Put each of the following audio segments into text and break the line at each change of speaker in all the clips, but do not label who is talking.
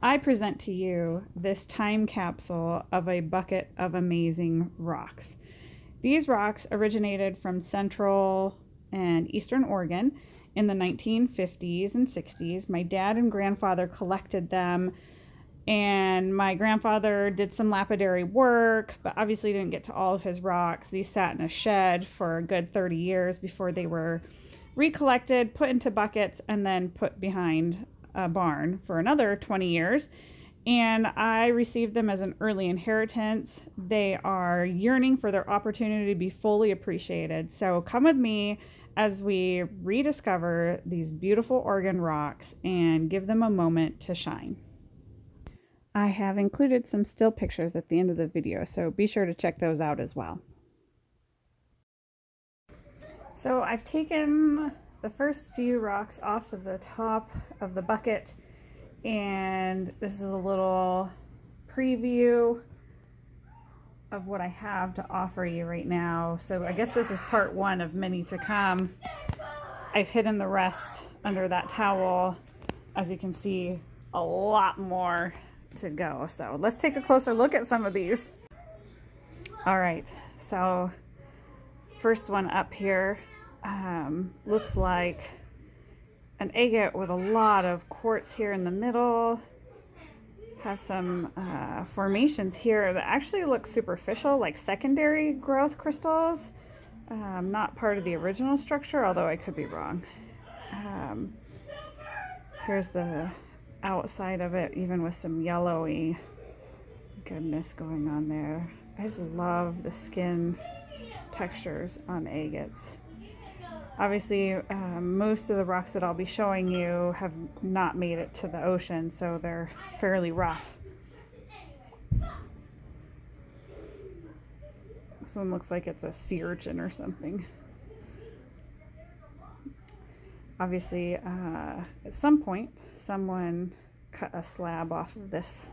I present to you this time capsule of a bucket of amazing rocks. These rocks originated from Central and Eastern Oregon in the 1950s and 60s. My dad and grandfather collected them, and my grandfather did some lapidary work, but obviously didn't get to all of his rocks. These sat in a shed for a good 30 years before they were recollected, put into buckets, and then put behind a barn for another 20 years. And I received them as an early inheritance. They are yearning for their opportunity to be fully appreciated. So come with me as we rediscover these beautiful Oregon rocks and give them a moment to shine. I have included some still pictures at the end of the video, so be sure to check those out as well. So I've taken the first few rocks off of the top of the bucket, and this is a little preview of what I have to offer you right now. So I guess this is part one of many to come. I've hidden the rest under that towel. As you can see, a lot more to go. So let's take a closer look at some of these. All right, so first one up here looks like an agate with a lot of quartz here in the middle. Has some formations here that actually look superficial, like secondary growth crystals. Not part of the original structure, although I could be wrong. Here's the outside of it, even with some yellowy goodness going on there. I just love the skin textures on agates. Obviously, most of the rocks that I'll be showing you have not made it to the ocean, so they're fairly rough. This one looks like it's a sea urchin or something. Obviously, at some point, someone cut a slab off of this.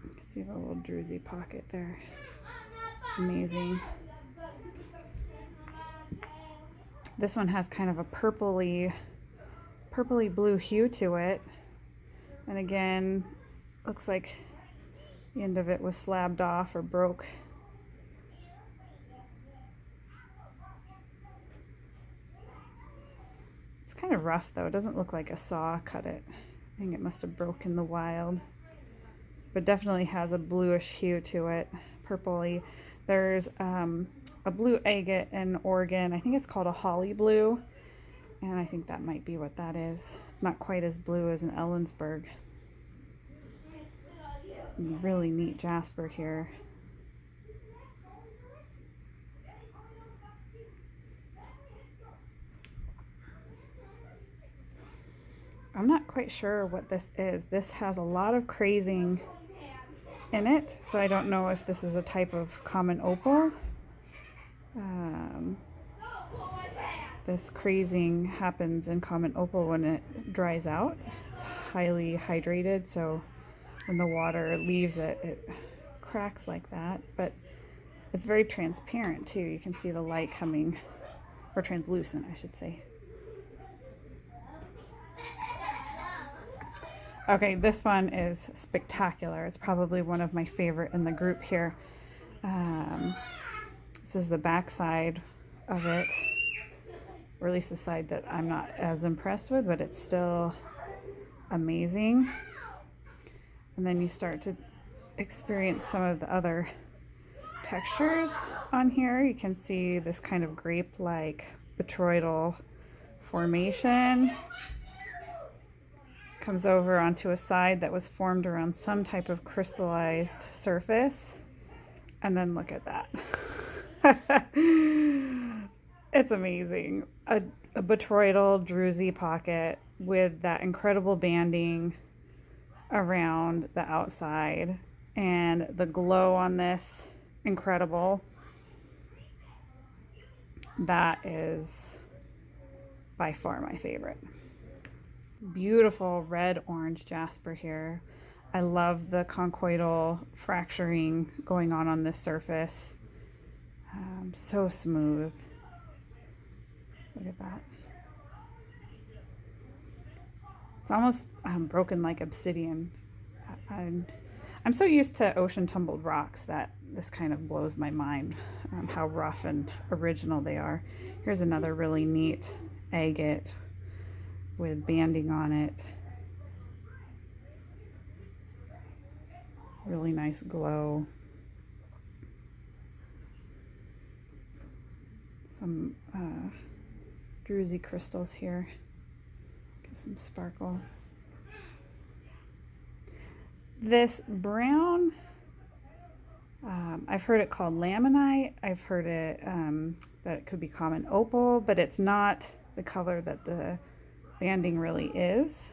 You can see the little druzy pocket there. Amazing. This one has kind of a purpley blue hue to it. And again, looks like the end of it was slabbed off or broke. It's kind of rough though. It doesn't look like a saw cut it. I think it must have broke in the wild. But definitely has a bluish hue to it, purpley. There's a blue agate in Oregon. I think it's called a holly blue, and I think that might be what that is. It's not quite as blue as an Ellensburg. Really neat jasper here. I'm not quite sure what this is. This has a lot of crazing in it, so I don't know if this is a type of common opal. This crazing happens in common opal when it dries out. It's highly hydrated, so when the water leaves it, it cracks like that, but it's very transparent too. You can see the light coming, or translucent, I should say. Okay, this one is spectacular. It's probably one of my favorite in the group here. This is the back side of it, or at least the side that I'm not as impressed with, but it's still amazing. And then you start to experience some of the other textures on here. You can see this kind of grape-like botryoidal formation. Comes over onto a side that was formed around some type of crystallized surface. And then look at that. It's amazing. A botryoidal druzy pocket with that incredible banding around the outside, and the glow on this, incredible. That is by far my favorite. Beautiful red-orange jasper here. I love the conchoidal fracturing going on this surface. So smooth. Look at that. almost broken like obsidian. I'm so used to ocean tumbled rocks that this kind of blows my mind, how rough and original they are. Here's another really neat agate with banding on it. Really nice glow. Some druzy crystals here. Get some sparkle. This brown, I've heard it called laminite. I've heard it that it could be common opal, but it's not the color that the banding really is.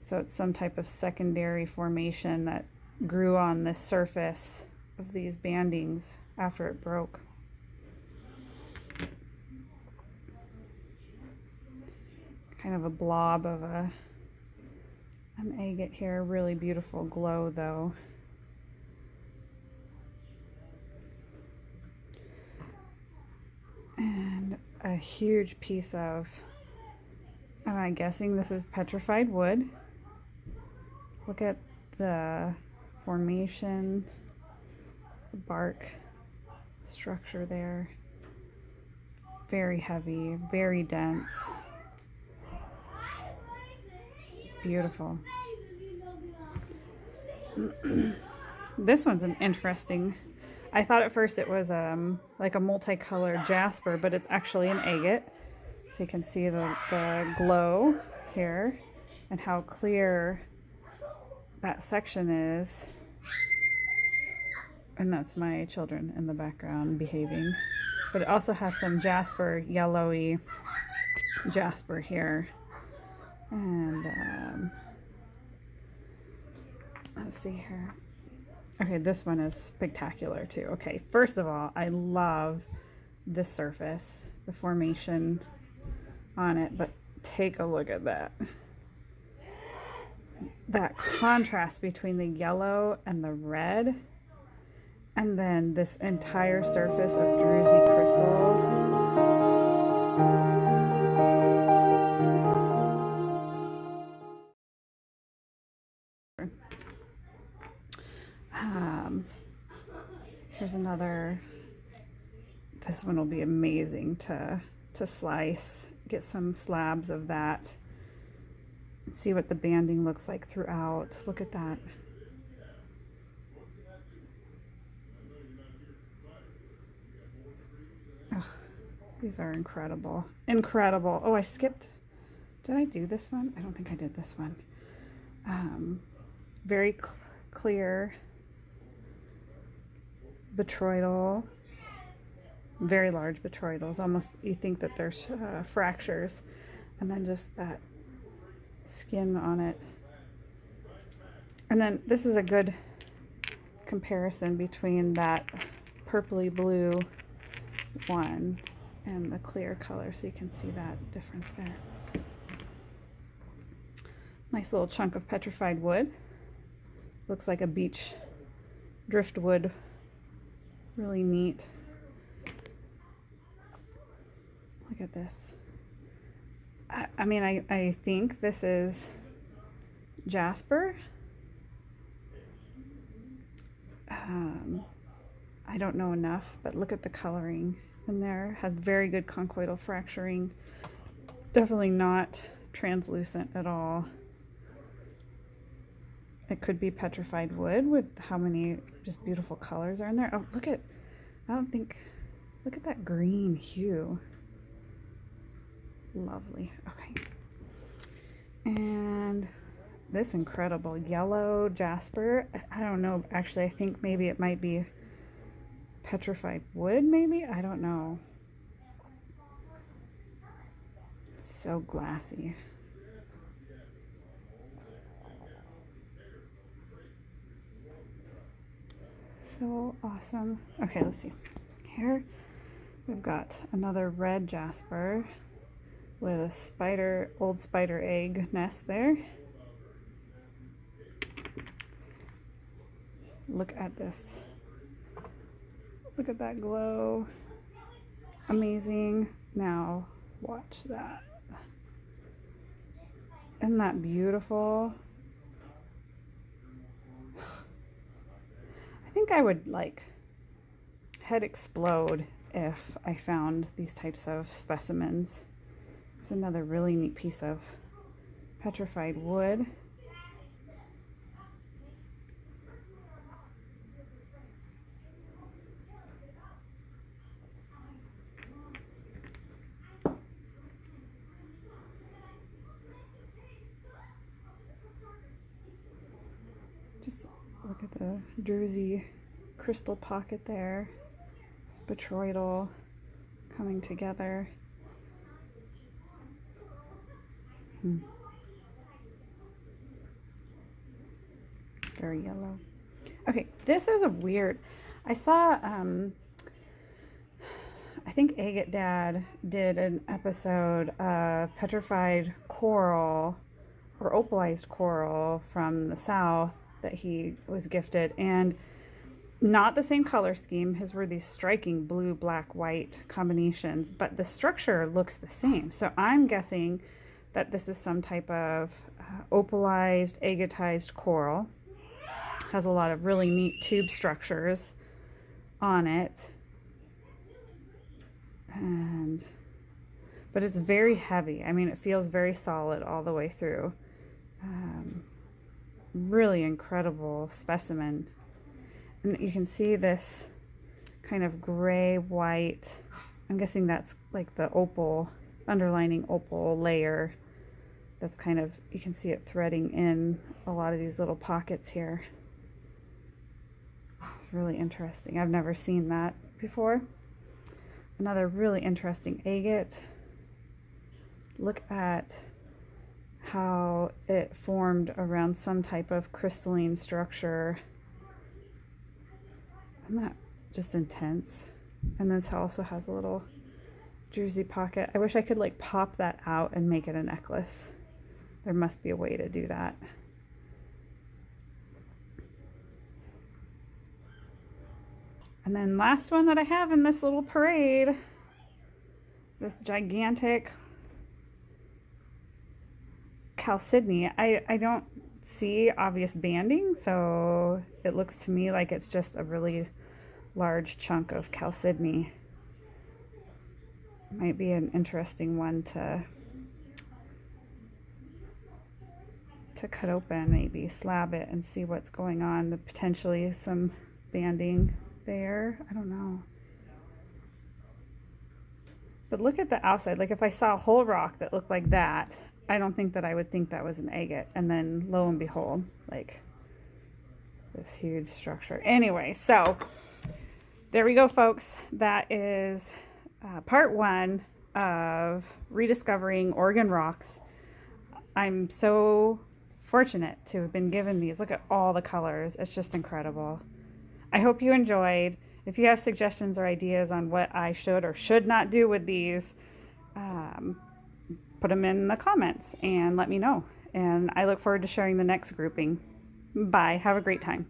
So it's some type of secondary formation that grew on the surface of these bandings after it broke. Kind of a blob of an agate here. Really beautiful glow though. And a huge piece of, I'm guessing this is petrified wood. Look at the formation, the bark structure there. Very heavy, very dense. Beautiful. This one's an interesting, I thought at first it was like a multicolored jasper, but it's actually an agate. So you can see the glow here and how clear that section is. And that's my children in the background behaving. But it also has some jasper, yellowy jasper here. And let's see here. Okay, this one is spectacular too. Okay, first of all, I love this surface, the formation on it, but take a look at that. That contrast between the yellow and the red, and then this entire surface of druzy crystals. Here's another. This one will be amazing to slice. Get some slabs of that. See what the banding looks like throughout. Look at that. Oh, these are incredible. Incredible. Oh, I skipped. Did I do this one? I don't think I did this one. Very clear botryoidal. Very large botryoidals. Almost you think that there's fractures. And then just that skin on it. And then this is a good comparison between that purpley blue one and the clear color, so you can see that difference there. Nice little chunk of petrified wood. Looks like a beach driftwood. Really neat. Look at this. I mean, I think this is jasper. I don't know enough, but look at the coloring in there. Has very good conchoidal fracturing. Definitely not translucent at all. It could be petrified wood with how many just beautiful colors are in there. Oh, look at, look at that green hue. Lovely. Okay. And this incredible yellow jasper. I don't know, actually, I think maybe it might be petrified wood, maybe? I don't know. So glassy. So awesome. Okay, let's see. Here we've got another red jasper with a spider, old spider egg nest there. Look at this. Look at that glow. Amazing. Now watch that. Isn't that beautiful? I think I would like head explode if I found these types of specimens. It's another really neat piece of petrified wood. Just look at the druzy crystal pocket there. Botryoidal coming together. Very yellow. Okay, this is a weird. I saw, I think Agate Dad did an episode of petrified coral or opalized coral from the south that he was gifted, and not the same color scheme. His were these striking blue, black, white combinations, but the structure looks the same. So I'm guessing that this is some type of opalized, agatized coral. Has a lot of really neat tube structures on it. But it's very heavy. I mean, it feels very solid all the way through. Really incredible specimen. And you can see this kind of gray white. I'm guessing that's like the opal, underlining opal layer. That's kind of, you can see it threading in a lot of these little pockets here. It's really interesting. I've never seen that before. Another really interesting agate. Look at how it formed around some type of crystalline structure. Isn't that just intense? And this also has a little druzy pocket. I wish I could like pop that out and make it a necklace. There must be a way to do that. And then last one that I have in this little parade, this gigantic chalcedony. I don't see obvious banding, so it looks to me like it's just a really large chunk of chalcedony. Might be an interesting one to cut open, maybe slab it and see what's going on. Potentially some banding there. I don't know. But look at the outside. Like if I saw a whole rock that looked like that, I don't think that I would think that was an agate. And then lo and behold, like this huge structure. Anyway, so there we go, folks. That is part one of Rediscovering Oregon Rocks. I'm so fortunate to have been given these. Look at all the colors. It's just incredible. I hope you enjoyed. If you have suggestions or ideas on what I should or should not do with these, put them in the comments and let me know. And I look forward to sharing the next grouping. Bye. Have a great time.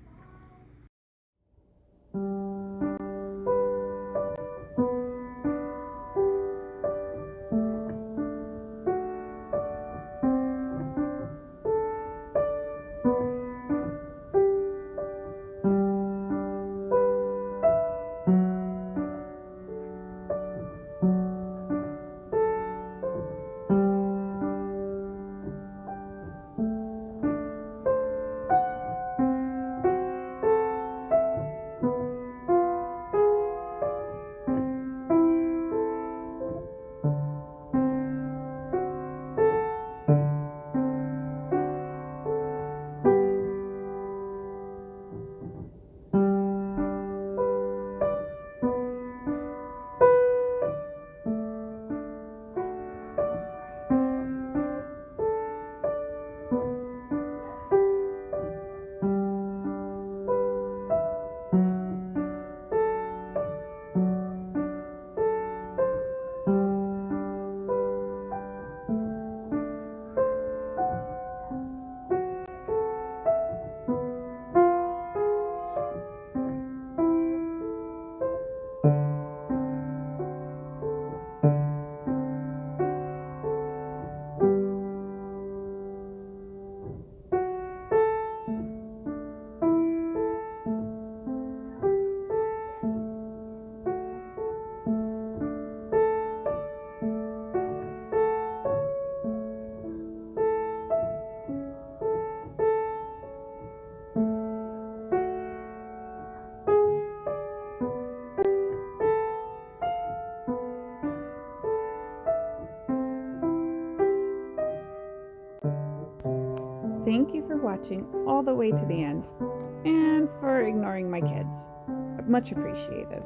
Thank you for watching all the way to the end and for ignoring my kids. Much appreciated.